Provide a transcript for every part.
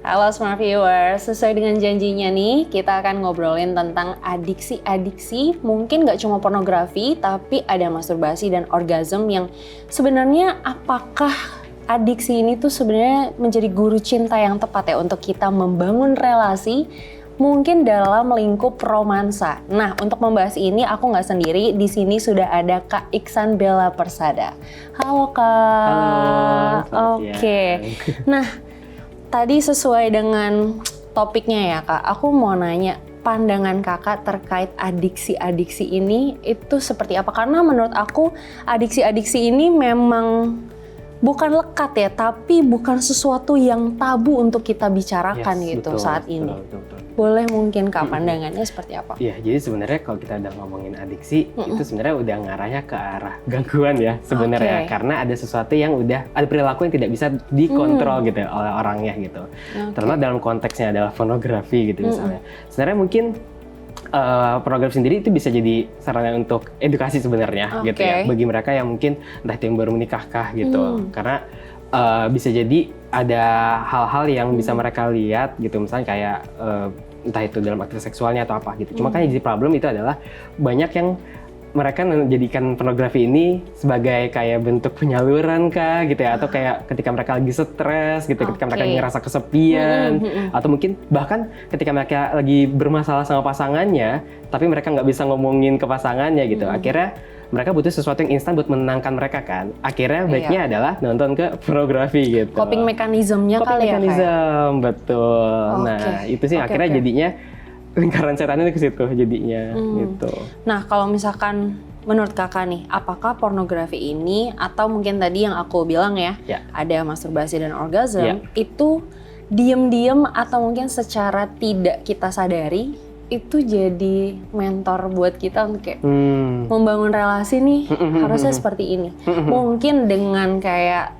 Halo Smart Viewers, sesuai dengan janjinya nih, kita akan ngobrolin tentang adiksi-adiksi, mungkin nggak cuma pornografi, tapi ada masturbasi dan orgasm yang sebenarnya apakah adiksi ini tuh sebenarnya menjadi guru cinta yang tepat ya untuk kita membangun relasi, mungkin dalam lingkup romansa. Nah, untuk membahas ini aku nggak sendiri, di sini sudah ada Kak Iksan Bella Persada. Halo Kak. Halo. Oke. Nah, tadi sesuai dengan topiknya ya Kak, aku mau nanya pandangan Kakak terkait adiksi-adiksi ini itu seperti apa? Karena menurut aku adiksi-adiksi ini memang bukan lekat ya, tapi bukan sesuatu yang tabu untuk kita bicarakan gitu betul, saat ini. Betul. Boleh mungkin Kak pandangannya seperti apa? Iya, jadi sebenarnya kalau kita udah ngomongin adiksi, itu sebenarnya udah ngarahnya ke arah gangguan ya sebenarnya. Karena ada sesuatu yang udah, ada perilaku yang tidak bisa dikontrol gitu ya, oleh orangnya gitu. Terutama dalam konteksnya adalah pornografi gitu misalnya. Sebenarnya mungkin pornografi sendiri itu bisa jadi sarana untuk edukasi sebenarnya gitu ya. Bagi mereka yang mungkin entah itu yang baru menikahkah gitu. Karena bisa jadi ada hal-hal yang bisa mereka lihat gitu, misalnya kayak entah itu dalam aktivitas seksualnya atau apa gitu. Cuma kan yang jadi problem itu adalah banyak yang mereka menjadikan pornografi ini sebagai kayak bentuk penyaluran kah gitu ya, atau kayak ketika mereka lagi stres gitu, ketika mereka ngerasa kesepian, atau mungkin bahkan ketika mereka lagi bermasalah sama pasangannya, tapi mereka nggak bisa ngomongin ke pasangannya gitu. Akhirnya mereka butuh sesuatu yang instan buat menenangkan mereka kan. Akhirnya baiknya adalah nonton ke pornografi gitu. Coping mekanismenya kali ya. Betul. Nah, itu sih akhirnya jadinya lingkaran setannya ke situ jadinya gitu. Nah, kalau misalkan menurut Kakak nih, apakah pornografi ini atau mungkin tadi yang aku bilang ya, ada masturbasi dan orgasm, itu diem-diem atau mungkin secara tidak kita sadari itu jadi mentor buat kita untuk kayak membangun relasi nih harusnya seperti ini. Mungkin dengan kayak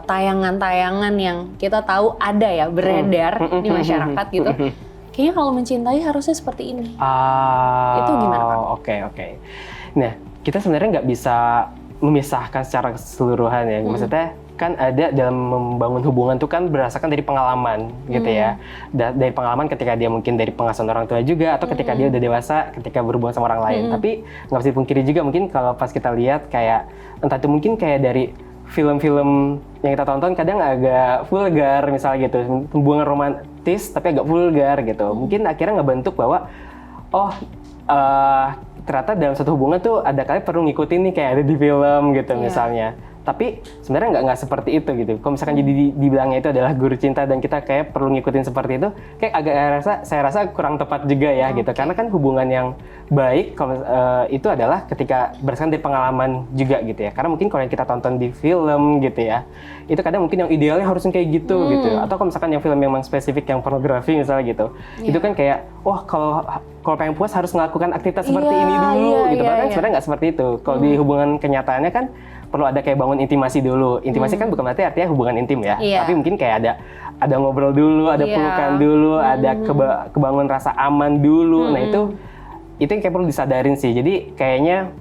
tayangan-tayangan yang kita tahu ada ya beredar di masyarakat gitu. Kayaknya kalau mencintai harusnya seperti ini. Itu gimana Kak? Oke. Nah, kita sebenarnya nggak bisa memisahkan secara keseluruhan ya. Maksudnya kan ada dalam membangun hubungan tuh kan berdasarkan dari pengalaman gitu ya. Dari pengalaman ketika dia mungkin dari pengasuhan orang tua juga, atau ketika dia udah dewasa ketika berhubungan sama orang lain. Tapi nggak bisa dipungkiri juga mungkin kalau pas kita lihat kayak entah itu mungkin kayak dari film-film yang kita tonton kadang agak vulgar misalnya gitu, hubungan romantis tapi agak vulgar gitu. Mungkin akhirnya ngebentuk bahwa ternyata dalam satu hubungan tuh ada kali perlu ngikutin nih kayak ada di film gitu misalnya. Tapi sebenarnya nggak seperti itu gitu. Kalau misalkan jadi dibilangnya itu adalah guru cinta dan kita kayak perlu ngikutin seperti itu, kayak agak saya rasa kurang tepat juga ya gitu. Karena kan hubungan yang baik kalau itu adalah ketika berdasarkan dari pengalaman juga gitu ya. Karena mungkin kalau yang kita tonton di film gitu ya, itu kadang mungkin yang idealnya harusnya kayak gitu gitu. Atau kalau misalkan yang film memang spesifik yang pornografi misalnya gitu, itu kan kayak wah kalau pengen puas harus melakukan aktivitas seperti ini dulu gitu. Bahkan sebenarnya nggak seperti itu. Kalau di hubungan kenyataannya kan perlu ada kayak bangun intimasi dulu. Intimasi kan bukan berarti artinya hubungan intim ya. Tapi mungkin kayak ada ngobrol dulu, ada pelukan dulu, ada kebangun rasa aman dulu. Nah itu yang kayak perlu disadarin sih. Jadi kayaknya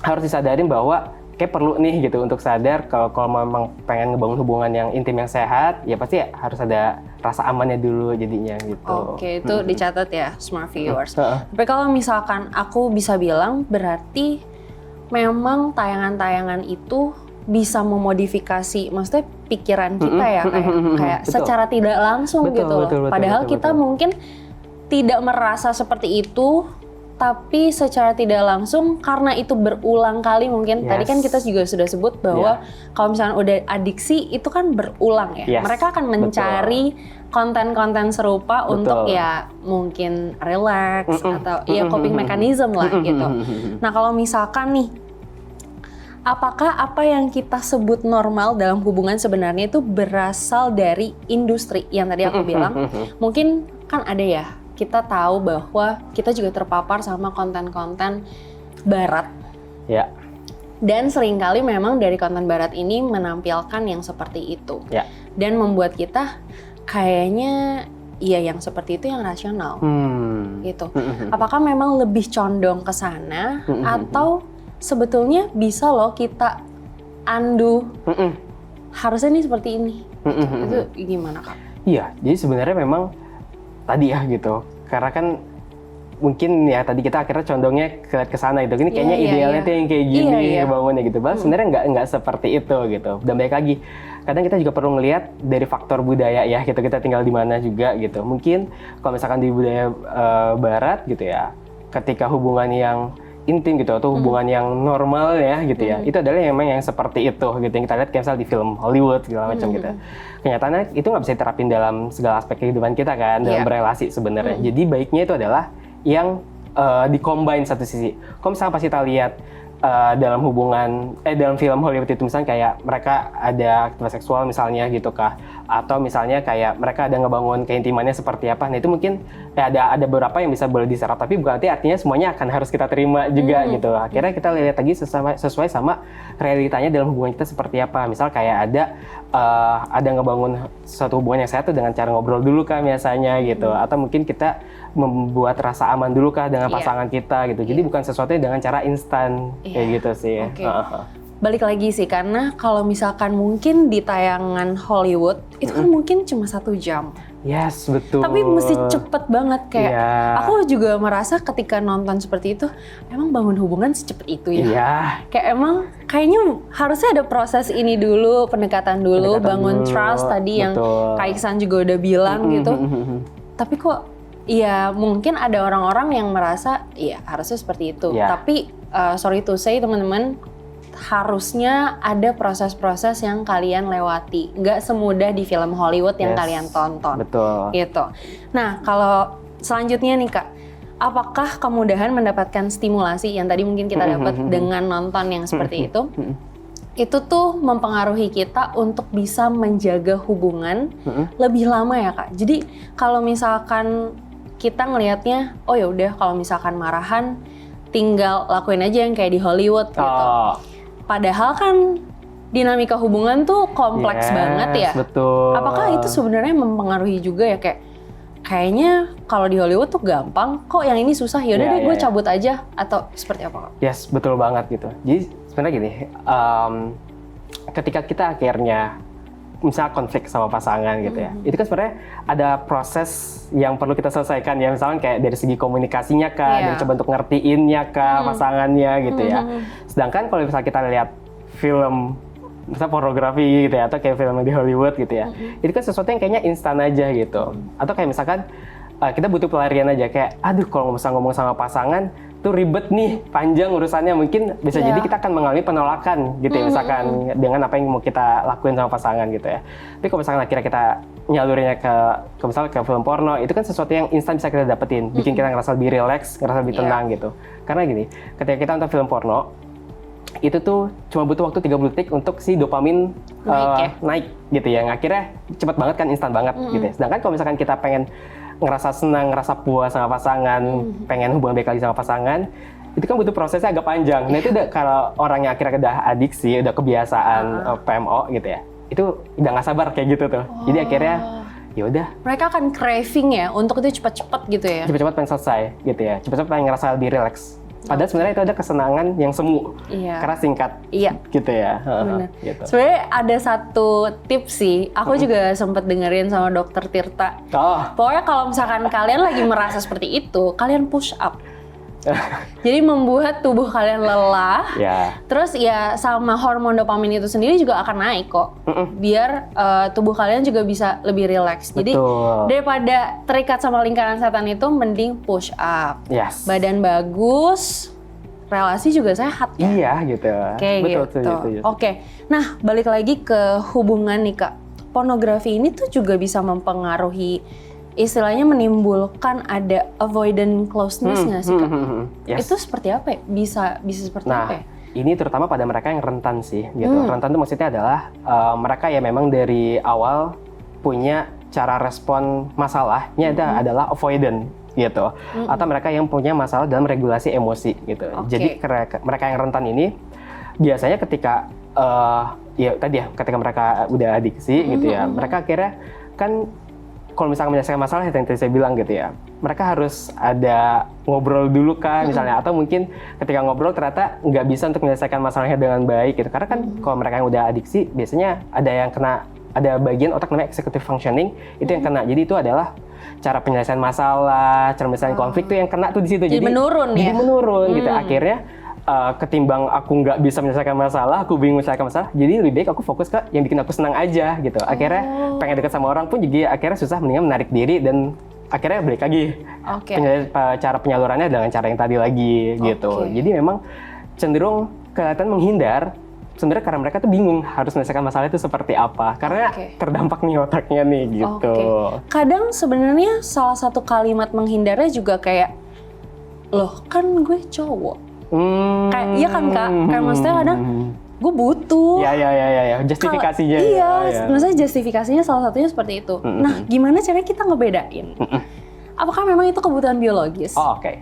harus disadarin bahwa kayak perlu nih gitu untuk sadar kalau memang pengen ngebangun hubungan yang intim yang sehat, ya pasti harus ada rasa amannya dulu jadinya gitu. Oke, itu dicatat ya Smart Viewers. Tapi kalau misalkan aku bisa bilang berarti memang tayangan-tayangan itu bisa memodifikasi, maksudnya pikiran kita ya, kayak secara tidak langsung gitu. Padahal kita mungkin tidak merasa seperti itu, tapi secara tidak langsung karena itu berulang kali mungkin. Tadi kan kita juga sudah sebut bahwa kalau misalnya udah adiksi itu kan berulang ya. Mereka akan mencari konten-konten serupa untuk ya mungkin relax atau ya coping mechanism lah gitu. Nah kalau misalkan nih, apakah apa yang kita sebut normal dalam hubungan sebenarnya itu berasal dari industri yang tadi aku bilang? Mungkin kan ada ya, kita tahu bahwa kita juga terpapar sama konten-konten barat. Ya. Dan seringkali memang dari konten barat ini menampilkan yang seperti itu. Dan membuat kita kayaknya iya yang seperti itu yang rasional. Gitu. Apakah memang lebih condong ke sana atau sebetulnya bisa loh kita undo harusnya nih seperti ini. Itu gimana Kak? Iya, jadi sebenarnya memang tadi ya gitu. Karena kan mungkin ya tadi kita akhirnya condongnya ke sana gitu. Ini kayaknya idealnya tuh yang kayak gini bangunnya gitu. Bahkan sebenarnya nggak seperti itu gitu. Dan baik lagi, kadang kita juga perlu ngelihat dari faktor budaya ya gitu. Kita tinggal di mana juga gitu. Mungkin kalau misalkan di budaya barat gitu ya, ketika hubungan yang intim gitu atau hubungan yang normal ya gitu ya, itu adalah yang seperti itu gitu yang kita lihat kayak misalnya di film Hollywood segala macam gitu. Kenyataannya itu nggak bisa diterapin dalam segala aspek kehidupan kita kan, dalam berelasi sebenarnya. Jadi baiknya itu adalah yang di-combine satu sisi. Kalau misalnya pas kita lihat dalam hubungan dalam film Hollywood itu misalnya kayak mereka ada aktivitas seksual misalnya gitu kah, atau misalnya kayak mereka ada ngebangun keintimannya seperti apa. Nah itu mungkin ada beberapa yang bisa boleh diserap, tapi bukan artinya semuanya akan harus kita terima juga gitu. Akhirnya kita lihat lagi sesuai sama realitanya dalam hubungan kita seperti apa. Misal kayak ada ngebangun suatu hubungan yang sehat tuh dengan cara ngobrol dulu kah biasanya gitu, atau mungkin kita membuat rasa aman dulu kah dengan pasangan kita gitu. Jadi bukan sesuatu dengan cara instan kayak gitu sih. Balik lagi sih, karena kalau misalkan mungkin di tayangan Hollywood itu kan mungkin cuma 1 jam. Yes, betul. Tapi mesti cepet banget kayak. Aku juga merasa ketika nonton seperti itu, emang bangun hubungan secepat itu ya. Kayak emang kayaknya harusnya ada proses ini dulu, pendekatan dulu, bangun trust tadi yang Kak Iksan juga udah bilang gitu. Tapi kok ya mungkin ada orang-orang yang merasa ya harusnya seperti itu. Tapi sorry to say teman-teman, harusnya ada proses-proses yang kalian lewati. Nggak semudah di film Hollywood yang kalian tonton. Betul. Gitu. Nah, kalau selanjutnya nih Kak, apakah kemudahan mendapatkan stimulasi yang tadi mungkin kita dapat dengan nonton yang seperti itu tuh mempengaruhi kita untuk bisa menjaga hubungan lebih lama ya Kak? Jadi kalau misalkan kita ngelihatnya, oh ya udah kalau misalkan marahan, tinggal lakuin aja yang kayak di Hollywood gitu. Padahal kan dinamika hubungan tuh kompleks banget ya. Betul. Apakah itu sebenarnya mempengaruhi juga ya kayaknya kalau di Hollywood tuh gampang, kok yang ini susah, yaudah deh gue cabut aja, atau seperti apa Kak? Yes, betul banget gitu. Jadi sebenarnya gini, ketika kita akhirnya misalnya konflik sama pasangan gitu ya, itu kan sebenarnya ada proses yang perlu kita selesaikan ya, misalnya kayak dari segi komunikasinya kah, dari coba untuk ngertiinnya kah pasangannya gitu ya. Sedangkan kalau misalnya kita lihat film misalnya pornografi gitu ya, atau kayak film di Hollywood gitu ya, itu kan sesuatu yang kayaknya instan aja gitu. Atau kayak misalkan kita butuh pelarian aja, kayak aduh kalau misalnya ngomong sama pasangan tuh ribet nih, panjang urusannya, mungkin bisa jadi kita akan mengalami penolakan gitu ya, misalkan dengan apa yang mau kita lakuin sama pasangan gitu ya. Tapi kalau misalkan akhirnya kita nyalurinnya ke misalnya ke film porno, itu kan sesuatu yang instan bisa kita dapetin, bikin kita ngerasa lebih relax, ngerasa lebih tenang gitu. Karena gini, ketika kita nonton film porno, itu tuh cuma butuh waktu 30 detik untuk si dopamin naik gitu ya. Akhirnya cepet banget kan, instan banget gitu ya. Sedangkan kalau misalkan kita pengen ngerasa senang, ngerasa puas sama pasangan, pengen hubungan baik lagi sama pasangan, itu kan butuh prosesnya agak panjang. Nah itu kalau orang yang akhirnya udah adiksi, udah kebiasaan PMO gitu ya, itu udah nggak sabar kayak gitu tuh. Jadi akhirnya ya udah. Mereka akan craving ya untuk itu cepat-cepat gitu ya. Cepat-cepat pengen selesai gitu ya. Cepat-cepat pengen ngerasa lebih relax. Padahal sebenarnya itu ada kesenangan yang semu, karena singkat, gitu ya. Benar. Gitu. Sebenarnya ada satu tips sih, aku juga sempat dengerin sama Dokter Tirta. Pokoknya kalau misalkan kalian lagi merasa seperti itu, kalian push up. Jadi membuat tubuh kalian lelah, terus ya sama hormon dopamin itu sendiri juga akan naik kok. Biar tubuh kalian juga bisa lebih rileks. Jadi daripada terikat sama lingkaran setan itu, mending push up. Badan bagus, relasi juga sehat ya. Iya gitu. Kayak gitu. Oke. Nah balik lagi ke hubungan nih Kak. Pornografi ini tuh juga bisa mempengaruhi, istilahnya menimbulkan ada avoidant closeness nggak sih Kak? Itu seperti apa ya? Bisa seperti apa ya? Ini terutama pada mereka yang rentan sih gitu. Rentan itu maksudnya adalah mereka yang memang dari awal punya cara respon masalahnya adalah avoidant gitu. Atau mereka yang punya masalah dalam regulasi emosi gitu. Jadi mereka yang rentan ini biasanya ketika ketika mereka udah adiksi gitu ya, mereka akhirnya kan kalau misalnya menyelesaikan masalah yang tadi saya bilang gitu ya, mereka harus ada ngobrol dulu kan misalnya, atau mungkin ketika ngobrol ternyata nggak bisa untuk menyelesaikan masalahnya dengan baik gitu. Karena kan kalau mereka yang udah adiksi biasanya ada ada bagian otak namanya executive functioning itu yang kena. Jadi itu adalah cara penyelesaian masalah, cara penyelesaian konflik tuh yang kena tuh di situ. Jadi menurun jadi ya? menurun gitu. Akhirnya ketimbang aku nggak bisa menyelesaikan masalah, aku bingung menyelesaikan masalah, jadi lebih baik aku fokus ke yang bikin aku senang aja gitu. Akhirnya pengen dekat sama orang pun juga akhirnya susah, mendingan menarik diri dan akhirnya balik lagi. Cara penyalurannya dengan cara yang tadi lagi gitu. Jadi memang cenderung kelihatan menghindar sebenarnya karena mereka tuh bingung harus menyelesaikan masalah itu seperti apa karena terdampak nih otaknya nih gitu. Kadang sebenarnya salah satu kalimat menghindarnya juga kayak, loh kan gue cowok. Kayak iya kan Kak, kayak maksudnya kadang gue butuh. Ya. Justifikasinya. Maksudnya justifikasinya salah satunya seperti itu. Nah, gimana caranya kita ngebedain? Apakah memang itu kebutuhan biologis?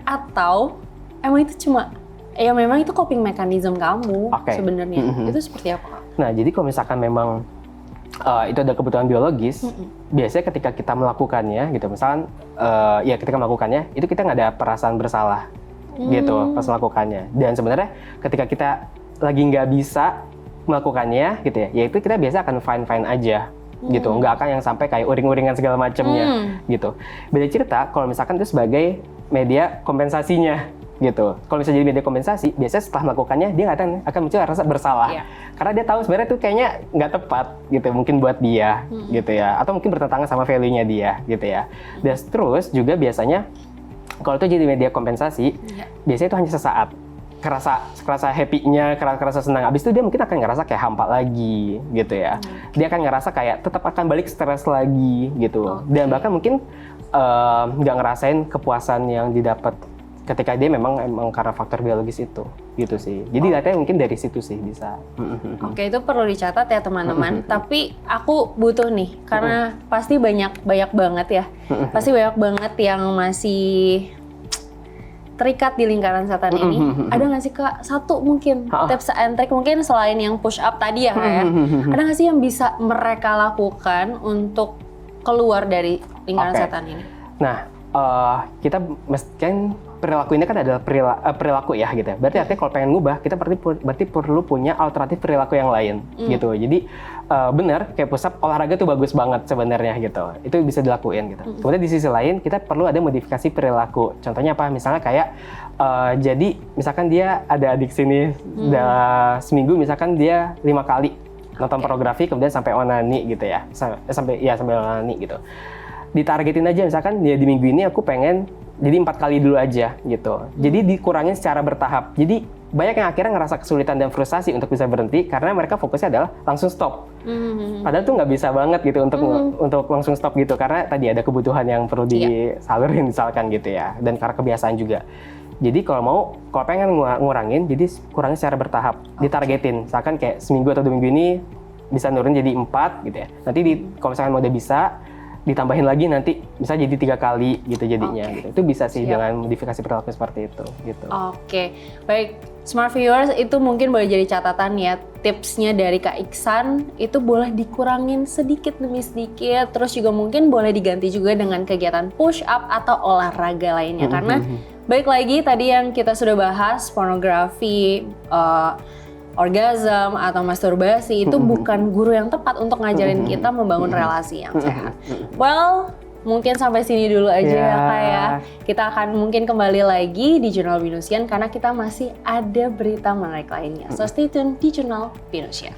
Atau emang itu cuma memang itu coping mechanism kamu sebenarnya? Itu seperti apa Kak? Nah, jadi kalau misalkan memang itu ada kebutuhan biologis, biasanya ketika kita melakukannya gitu, misalkan ketika melakukannya itu kita nggak ada perasaan bersalah gitu pas melakukannya. Dan sebenarnya ketika kita lagi nggak bisa melakukannya gitu ya itu kita biasa akan fine aja gitu, nggak akan yang sampai kayak uring-uringan segala macamnya gitu. Beda cerita kalau misalkan itu sebagai media kompensasinya gitu. Kalau misalnya jadi media kompensasi, biasanya setelah melakukannya dia akan muncul rasa bersalah karena dia tahu sebenarnya itu kayaknya nggak tepat gitu, mungkin buat dia gitu ya, atau mungkin bertentangan sama value-nya dia gitu ya. Dan terus juga biasanya kalau itu jadi media kompensasi, biasanya itu hanya sesaat. Kerasa happy-nya, kerasa senang. Abis itu dia mungkin akan ngerasa kayak hampa lagi gitu ya. Dia akan ngerasa kayak tetap akan balik stres lagi gitu. Dan bahkan mungkin nggak ngerasain kepuasan yang didapat ketika dia memang karena faktor biologis itu gitu sih. Jadi datanya mungkin dari situ sih bisa. Itu perlu dicatat ya teman-teman. Tapi aku butuh nih karena pasti banyak banget ya. Pasti banyak banget yang masih terikat di lingkaran setan ini. Ada nggak sih Kak satu mungkin tips and trick mungkin selain yang push up tadi ya Kak ya? Ada nggak sih yang bisa mereka lakukan untuk keluar dari lingkaran setan ini? Nah, kita kan perilaku ini kan adalah perilaku ya gitu ya. Berarti artinya kalau pengen ngubah kita berarti perlu punya alternatif perilaku yang lain gitu. Jadi benar kayak push up olahraga tuh bagus banget sebenarnya gitu. Itu bisa dilakuin gitu. Kemudian di sisi lain kita perlu ada modifikasi perilaku. Contohnya apa? Misalnya kayak jadi misalkan dia ada adiksi nih seminggu misalkan dia 5 kali nonton pornografi kemudian sampai onani gitu ya. Sampai onani gitu. Ditargetin aja misalkan ya di minggu ini aku pengen jadi 4 kali dulu aja gitu. Jadi dikurangin secara bertahap. Jadi banyak yang akhirnya ngerasa kesulitan dan frustasi untuk bisa berhenti karena mereka fokusnya adalah langsung stop. Padahal tuh nggak bisa banget gitu untuk langsung stop gitu karena tadi ada kebutuhan yang perlu disalurin misalkan gitu ya. Dan karena kebiasaan juga. Jadi kalau pengen ngurangin, jadi kurangin secara bertahap. Ditargetin. Misalkan kayak seminggu atau 2 minggu ini bisa nurun jadi 4 gitu ya. Nanti kalau misalkan udah bisa ditambahin lagi nanti bisa jadi 3 kali gitu jadinya gitu. Itu bisa sih dengan modifikasi perilaku seperti itu gitu. Baik Smart Viewers, itu mungkin boleh jadi catatan ya, tipsnya dari Kak Iksan itu boleh dikurangin sedikit demi sedikit, terus juga mungkin boleh diganti juga dengan kegiatan push up atau olahraga lainnya karena baik lagi tadi yang kita sudah bahas pornografi, orgasm atau masturbasi itu bukan guru yang tepat untuk ngajarin kita membangun relasi yang sehat. Well, mungkin sampai sini dulu aja ya Kak ya. Kita akan mungkin kembali lagi di Jurnal Binusien karena kita masih ada berita menarik lainnya. So stay tune di Jurnal Binusien.